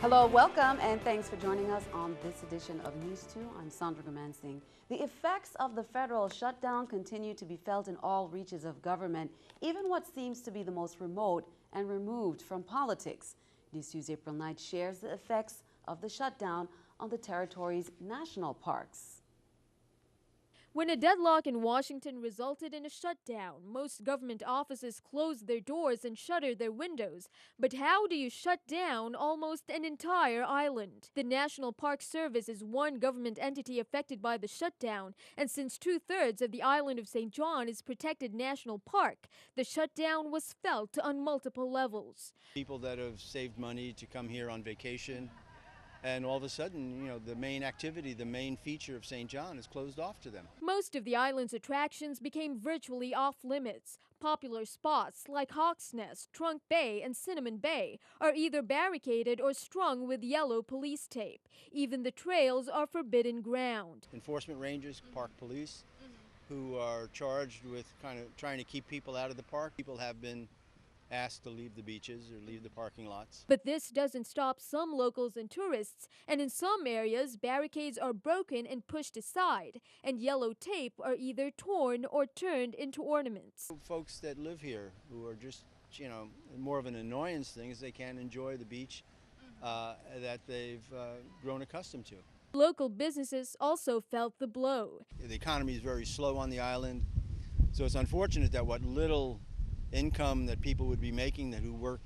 Hello, welcome, and thanks for joining us on this edition of News 2. I'm Sandra Gamansing. The effects of the federal shutdown continue to be felt in all reaches of government, even what seems to be the most remote and removed from politics. News 2's April Knight shares the effects of the shutdown on the territory's national parks. When a deadlock in Washington resulted in a shutdown, most government offices closed their doors and shuttered their windows. But how do you shut down almost an entire island? The National Park Service is one government entity affected by the shutdown, and since 2/3 of the island of St. John is protected national park, the shutdown was felt on multiple levels. People that have saved money to come here on vacation, and all of a sudden, the main activity, the main feature of St. John is closed off to them. Most of the island's attractions became virtually off limits. Popular spots like Hawk's Nest, Trunk Bay, and Cinnamon Bay are either barricaded or strung with yellow police tape. Even the trails are forbidden ground. Enforcement rangers, park police, who are charged with kind of trying to keep people out of the park. People have been asked to leave the beaches or leave the parking lots. But this doesn't stop some locals and tourists, and in some areas, barricades are broken and pushed aside, and yellow tape are either torn or turned into ornaments. Folks that live here who are just, more of an annoyance thing is they can't enjoy the beach that they've grown accustomed to. Local businesses also felt the blow. The economy is very slow on the island, so it's unfortunate that what little income that people would be making who work,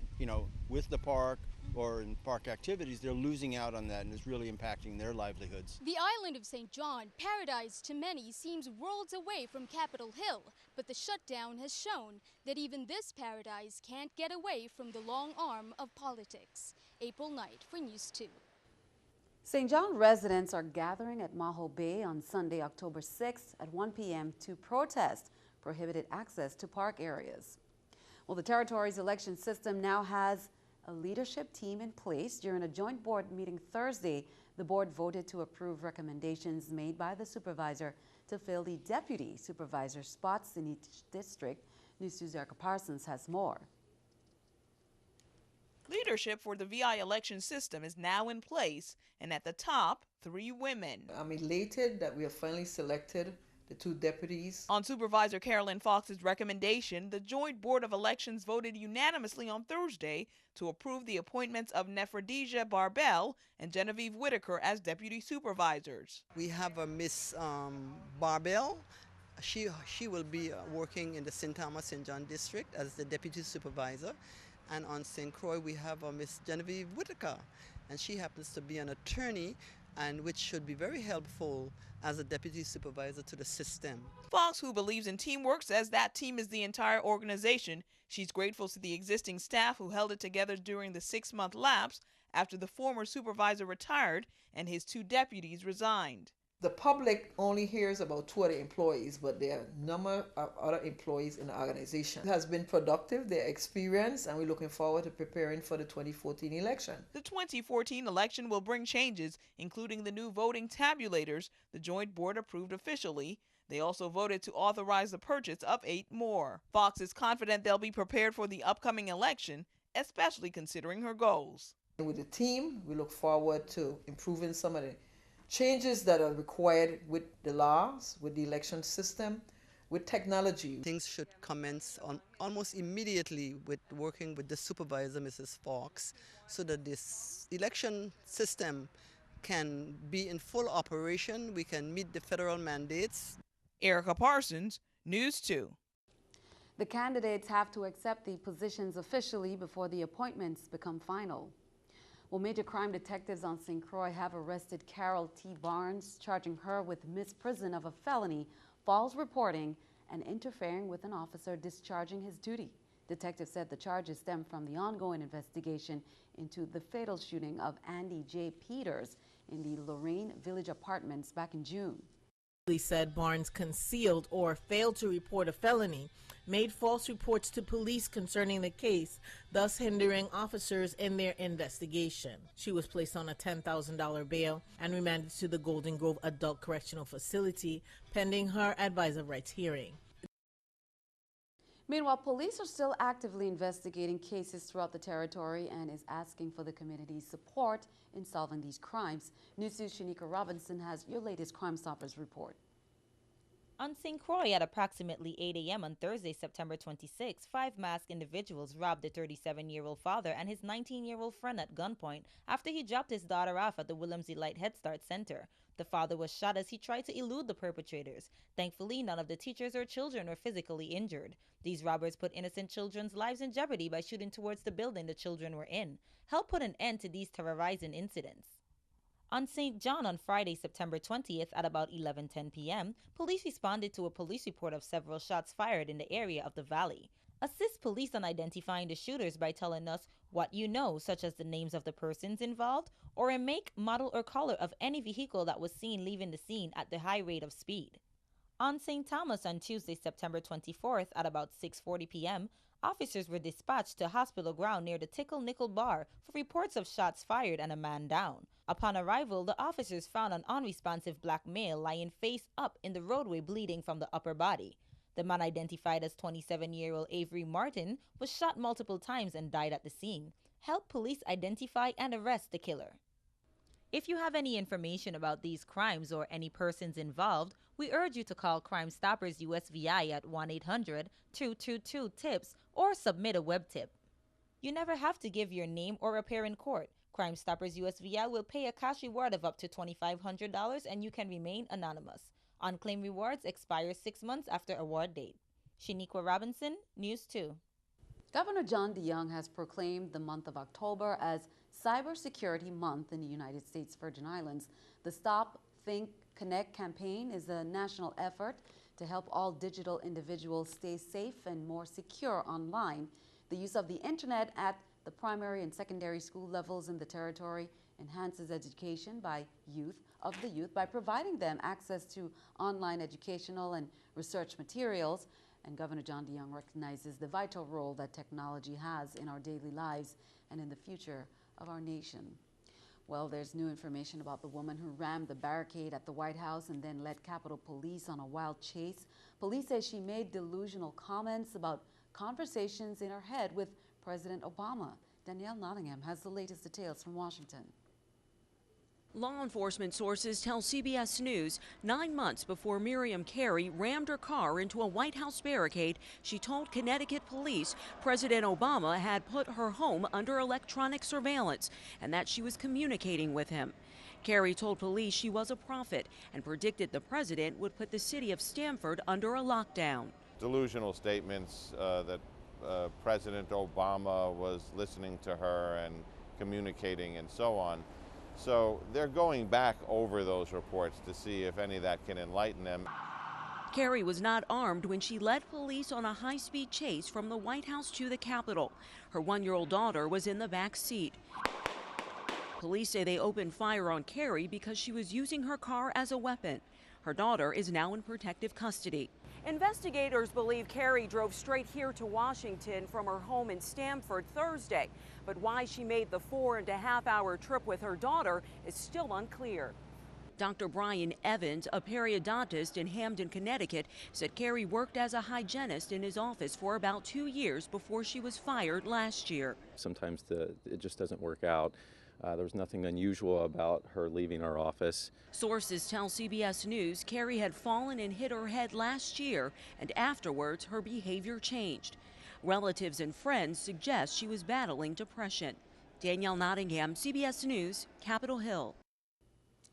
with the park or in park activities, they're losing out on that, and it's really impacting their livelihoods. The island of St. John, paradise to many, seems worlds away from Capitol Hill, but the shutdown has shown that even this paradise can't get away from the long arm of politics. April Knight for News 2. St. John residents are gathering at Maho Bay on Sunday, October 6th at 1 p.m. to protest prohibited access to park areas. Well, the territory's election system now has a leadership team in place. During a joint board meeting Thursday, the board voted to approve recommendations made by the supervisor to fill the deputy supervisor spots in each district. News 2's Erica Parsons has more. Leadership for the VI election system is now in place, and at the top, 3 women. I'm elated that we have finally selected the 2 deputies. On Supervisor Carolyn Fox's recommendation, the Joint Board of Elections voted unanimously on Thursday to approve the appointments of Nephrodesia Barbell and Genevieve Whitaker as deputy supervisors. We have a Miss Barbell. She will be working in the St. Thomas St. John district as the deputy supervisor. And on St. Croix, we have a Miss Genevieve Whitaker, and she happens to be an attorney, and which should be very helpful as a deputy supervisor to the system. Fox, who believes in teamwork, says that team is the entire organization. She's grateful to the existing staff who held it together during the 6-month lapse after the former supervisor retired and his 2 deputies resigned. The public only hears about 2 other employees, but there are a number of other employees in the organization. It has been productive, their experience, and we're looking forward to preparing for the 2014 election. The 2014 election will bring changes, including the new voting tabulators the joint board approved officially. They also voted to authorize the purchase of 8 more. Fox is confident they'll be prepared for the upcoming election, especially considering her goals. With the team, we look forward to improving some of the changes that are required with the laws, with the election system, with technology. Things should commence on almost immediately with working with the supervisor, Mrs. Fox, so that this election system can be in full operation. We can meet the federal mandates. Erica Parsons, News 2. The candidates have to accept the positions officially before the appointments become final. Well, major crime detectives on St. Croix have arrested Carol T. Barnes, charging her with misprision of a felony, false reporting, and interfering with an officer discharging his duty. Detectives said the charges stem from the ongoing investigation into the fatal shooting of Andy J. Peters in the Lorraine Village Apartments back in June. Police said Barnes concealed or failed to report a felony, made false reports to police concerning the case, thus hindering officers in their investigation. She was placed on a $10,000 bail and remanded to the Golden Grove Adult Correctional Facility pending her advisor rights hearing. Meanwhile, police are still actively investigating cases throughout the territory and is asking for the community's support in solving these crimes. News2's Sheila Robinson has your latest Crime Stoppers report. On St. Croix at approximately 8 a.m. on Thursday, September 26, 5 masked individuals robbed a 37-year-old father and his 19-year-old friend at gunpoint after he dropped his daughter off at the Willemsie Light Head Start Center. The father was shot as he tried to elude the perpetrators. Thankfully, none of the teachers or children were physically injured. These robbers put innocent children's lives in jeopardy by shooting towards the building the children were in. Help put an end to these terrorizing incidents. On St. John on Friday, September 20th at about 11:10 p.m., police responded to a police report of several shots fired in the area of the valley. Assist police on identifying the shooters by telling us what you know, such as the names of the persons involved or a make, model, or color of any vehicle that was seen leaving the scene at the high rate of speed. On St. Thomas on Tuesday, September 24th at about 6:40 p.m., officers were dispatched to hospital ground near the Tickle Nickel Bar for reports of shots fired and a man down. Upon arrival, the officers found an unresponsive black male lying face up in the roadway bleeding from the upper body. The man, identified as 27-year-old Avery Martin, was shot multiple times and died at the scene. Help police identify and arrest the killer. If you have any information about these crimes or any persons involved, we urge you to call Crime Stoppers USVI at 1-800-222-TIPS or submit a web tip. You never have to give your name or appear in court. Crime Stoppers USVI will pay a cash reward of up to $2,500 and you can remain anonymous. Unclaimed rewards expire 6 months after award date. Sheila Robinson, News 2. Governor John DeYoung has proclaimed the month of October as Cybersecurity Month in the United States Virgin Islands. The Stop, Think, Connect campaign is a national effort to help all digital individuals stay safe and more secure online. The use of the internet at the primary and secondary school levels in the territory enhances education by youth by providing them access to online educational and research materials. And Governor John DeYoung recognizes the vital role that technology has in our daily lives and in the future of our nation. Well, there's new information about the woman who rammed the barricade at the White House and then led Capitol Police on a wild chase. Police say she made delusional comments about conversations in her head with President Obama. Danielle Nottingham has the latest details from Washington. Law enforcement sources tell CBS News 9 months before Miriam Carey rammed her car into a White House barricade, she told Connecticut police President Obama had put her home under electronic surveillance and that she was communicating with him. Carey told police she was a prophet and predicted the president would put the city of Stamford under a lockdown. Delusional statements that President Obama was listening to her and communicating and so on. So they're going back over those reports to see if any of that can enlighten them. Carey was not armed when she led police on a high-speed chase from the White House to the Capitol. Her 1-year-old daughter was in the back seat. Police say they opened fire on Carey because she was using her car as a weapon. Her daughter is now in protective custody. Investigators believe Carey drove straight here to Washington from her home in Stamford Thursday, but why she made the 4.5-hour trip with her daughter is still unclear. Dr. Brian Evans, a periodontist in Hamden, Connecticut, said Carey worked as a hygienist in his office for about 2 years before she was fired last year. Sometimes it just doesn't work out. There was nothing unusual about her leaving our office. Sources tell CBS News Carey had fallen and hit her head last year, and afterwards her behavior changed. Relatives and friends suggest she was battling depression. Danielle Nottingham, CBS News, Capitol Hill.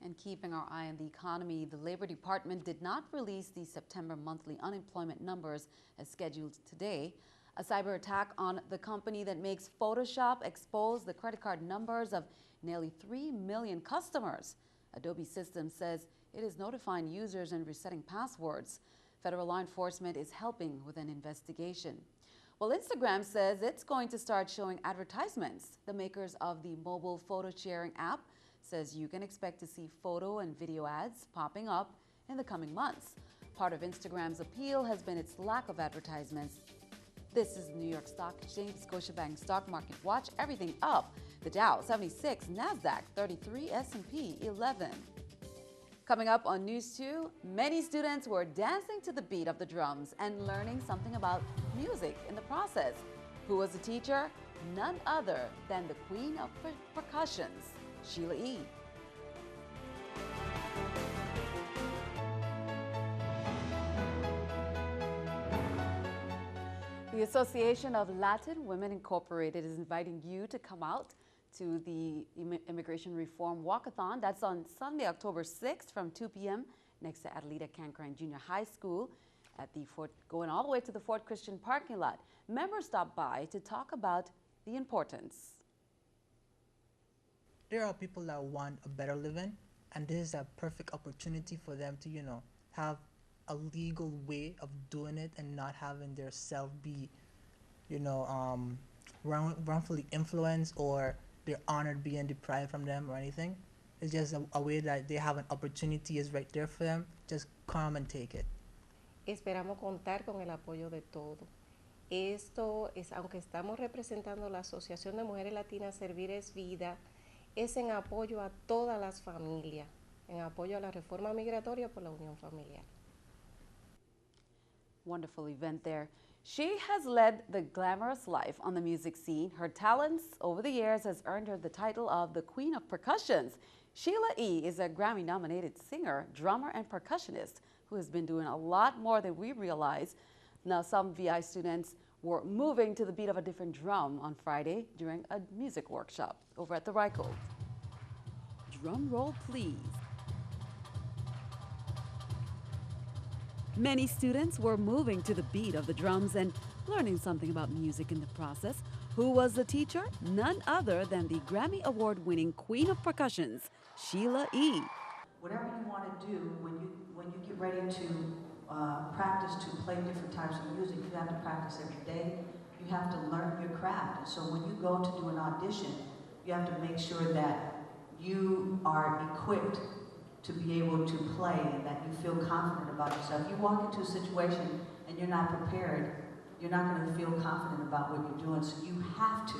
And keeping our eye on the economy, the Labor Department did not release the September monthly unemployment numbers as scheduled today. A cyber attack on the company that makes Photoshop exposed the credit card numbers of nearly 3 million customers. Adobe Systems says it is notifying users and resetting passwords. Federal law enforcement is helping with an investigation. Well, Instagram says it's going to start showing advertisements. The makers of the mobile photo sharing app says you can expect to see photo and video ads popping up in the coming months. Part of Instagram's appeal has been its lack of advertisements. This is the New York Stock Exchange, Scotiabank Stock Market Watch. Everything up. The Dow 76, NASDAQ 33, S&P 11. Coming up on News 2, many students were dancing to the beat of the drums and learning something about music in the process. Who was the teacher? None other than the queen of percussions, Sheila E. The Association of Latin Women Incorporated is inviting you to come out to the Immigration Reform Walkathon. That's on Sunday, October 6th from 2 p.m. next to Adelita Cancrine Junior High School at the Fort, going all the way to the Fort Christian parking lot. Members stop by to talk about the importance. There are people that want a better living, and this is a perfect opportunity for them to, have a legal way of doing it and not having their self be, wrongfully influenced or their honor being deprived from them or anything. It's just a way that they have an opportunity is right there for them. Just come and take it. Esperamos contar con el apoyo de todos. Esto es, aunque estamos representando la Asociación de Mujeres Latinas Servir es Vida, es en apoyo a todas las familias, en apoyo a la reforma migratoria por la unión familiar. Wonderful event there. She has led the glamorous life on the music scene. Her talents over the years has earned her the title of the Queen of Percussions. Sheila E. is a Grammy-nominated singer, drummer, and percussionist who has been doing a lot more than we realize. Now, some VI students were moving to the beat of a different drum on Friday during a music workshop over at the Reichel. Drum roll, please. Many students were moving to the beat of the drums and learning something about music in the process. Who was the teacher? None other than the Grammy Award-winning Queen of Percussions, Sheila E. Whatever you want to do when you get ready to practice to play different types of music, you have to practice every day. You have to learn your craft. So when you go to do an audition, you have to make sure that you are equipped to be able to play and that you feel confident about yourself. You walk into a situation and you're not prepared, you're not going to feel confident about what you're doing, so you have to.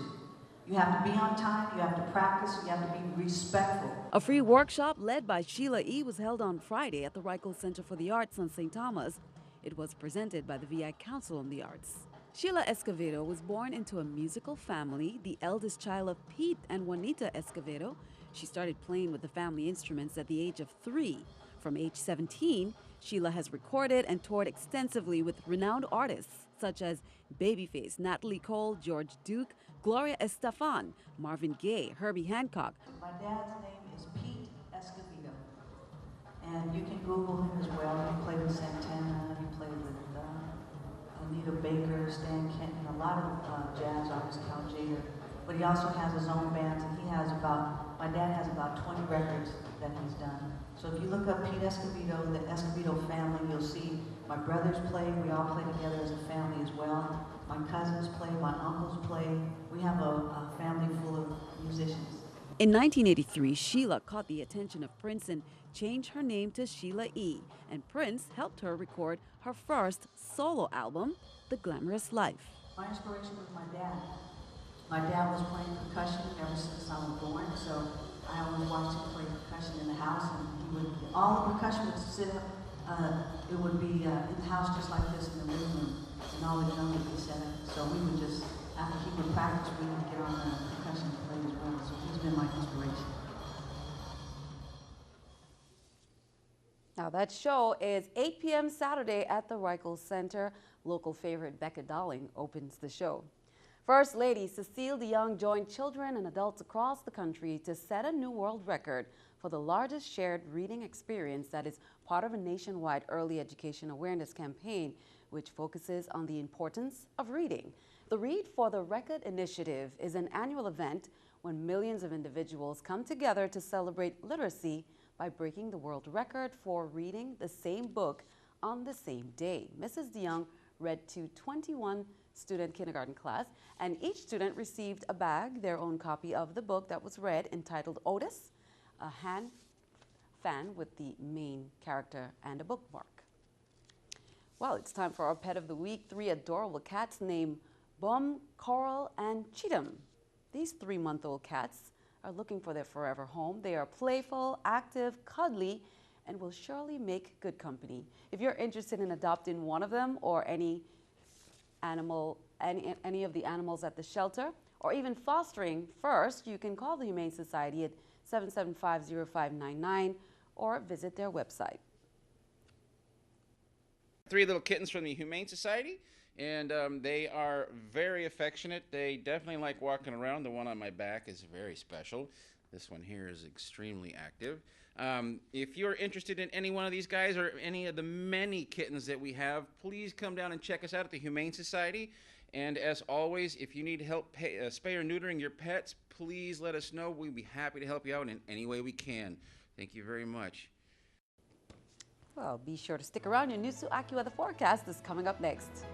You have to be on time, you have to practice, you have to be respectful. A free workshop led by Sheila E. was held on Friday at the Reichel Center for the Arts on St. Thomas. It was presented by the VI Council on the Arts. Sheila Escovedo was born into a musical family, the eldest child of Pete and Juanita Escovedo. She started playing with the family instruments at the age of 3. From age 17, Sheila has recorded and toured extensively with renowned artists such as Babyface, Natalie Cole, George Duke, Gloria Estefan, Marvin Gaye, Herbie Hancock. My dad's name is Pete Escovedo, and you can Google him as well. He played with Santana, he played with Anita Baker, Stan Kenton, a lot of jazz artists, Cal Jader. But he also has his own bands, and my dad has about 20 records that he's done. So if you look up Pete Escovedo, the Escovedo family, you'll see my brothers play, we all play together as a family as well. My cousins play, my uncles play. We have a family full of musicians. In 1983, Sheila caught the attention of Prince and changed her name to Sheila E. And Prince helped her record her first solo album, The Glamorous Life. My inspiration was my dad. My dad was playing percussion ever since I was born, so I always watched him play percussion in the house, and all the percussion would sit up. It would be in the house just like this in the living room, and all the drums would be set up. So we would just, after he would practice, we would get on the percussion and play as well. So he's been my inspiration. Now that show is 8 p.m. Saturday at the Reichel Center. Local favorite Becca Darling opens the show. First Lady Cecile DeYoung joined children and adults across the country to set a new world record for the largest shared reading experience that is part of a nationwide early education awareness campaign, which focuses on the importance of reading. The Read for the Record initiative is an annual event when millions of individuals come together to celebrate literacy by breaking the world record for reading the same book on the same day. Mrs. DeYoung read to 21 student kindergarten class, and each student received a bag, their own copy of the book that was read, entitled Otis, a hand fan with the main character, and a bookmark. Well, it's time for our pet of the week. 3 adorable cats named Bum, Coral, and Cheatham. These 3-month-old cats are looking for their forever home. They are playful, active, cuddly, and will surely make good company. If you're interested in adopting one of them or any of the animals at the shelter, or even fostering first, you can call the Humane Society at 775-0599 or visit their website. 3 little kittens from the Humane Society, and they are very affectionate. They definitely like walking around. The one on my back is very special. This one here is extremely active. If you're interested in any one of these guys or any of the many kittens that we have, please come down and check us out at the Humane Society. And as always, if you need help spay or neutering your pets, please let us know. We'd be happy to help you out in any way we can. Thank you very much. Well, be sure to stick around. Your News2 AccuWeather forecast is coming up next.